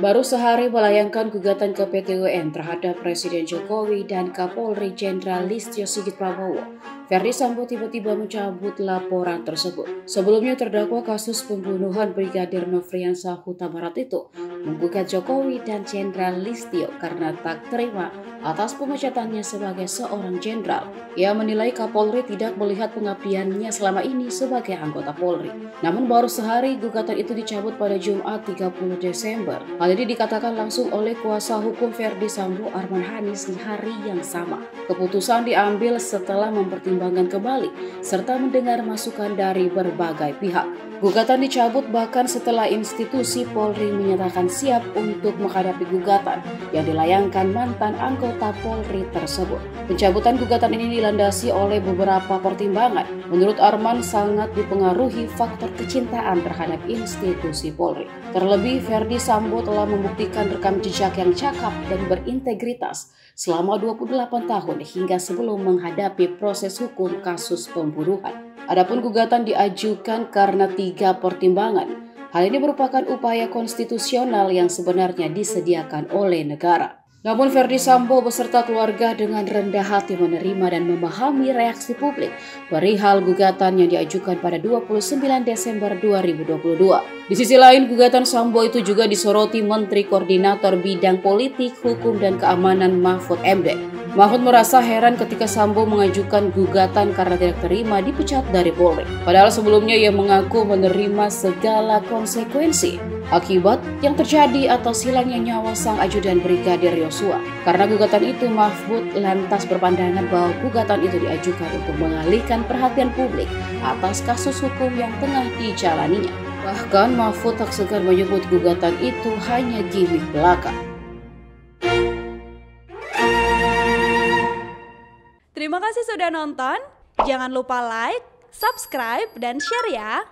Baru sehari melayangkan gugatan ke PT UN terhadap Presiden Jokowi dan Kapolri Jenderal Listio Sigit Prabowo, Ferdy Sambo tiba-tiba mencabut laporan tersebut. Sebelumnya terdakwa kasus pembunuhan Brigadir Nofriansah Huta Barat itu menggugat Jokowi dan Jenderal Listio karena tak terima atas pemecatannya sebagai seorang jenderal. Ia menilai Kapolri tidak melihat pengabdiannya selama ini sebagai anggota Polri. Namun baru sehari gugatan itu dicabut pada Jumat 30 Desember. Hal ini dikatakan langsung oleh kuasa hukum Ferdy Sambo Arman Hanis di hari yang sama. Keputusan diambil setelah mempertimbangkan kembali serta mendengar masukan dari berbagai pihak. Gugatan dicabut bahkan setelah institusi Polri menyatakan siap untuk menghadapi gugatan yang dilayangkan mantan anggota Polri tersebut. Pencabutan gugatan ini dilandasi oleh beberapa pertimbangan. Menurut Arman sangat dipengaruhi faktor kecintaan terhadap institusi Polri. Terlebih Ferdy Sambo telah membuktikan rekam jejak yang cakap dan berintegritas selama 28 tahun hingga sebelum menghadapi proses hukum kasus pembunuhan. Adapun gugatan diajukan karena 3 pertimbangan. Hal ini merupakan upaya konstitusional yang sebenarnya disediakan oleh negara. Namun Ferdy Sambo beserta keluarga dengan rendah hati menerima dan memahami reaksi publik perihal gugatan yang diajukan pada 29 Desember 2022. Di sisi lain, gugatan Sambo itu juga disoroti Menteri Koordinator Bidang Politik, Hukum, dan Keamanan Mahfud MD. Mahfud merasa heran ketika Sambo mengajukan gugatan karena tidak terima dipecat dari Polri. Padahal sebelumnya ia mengaku menerima segala konsekuensi akibat yang terjadi atas hilangnya nyawa sang ajudan Brigadir Yosua. Karena gugatan itu, Mahfud lantas berpandangan bahwa gugatan itu diajukan untuk mengalihkan perhatian publik atas kasus hukum yang tengah dijalaninya. Bahkan Mahfud tak segan menyebut gugatan itu hanya gimmick belaka. Terima kasih sudah nonton. Jangan lupa like, subscribe, dan share ya.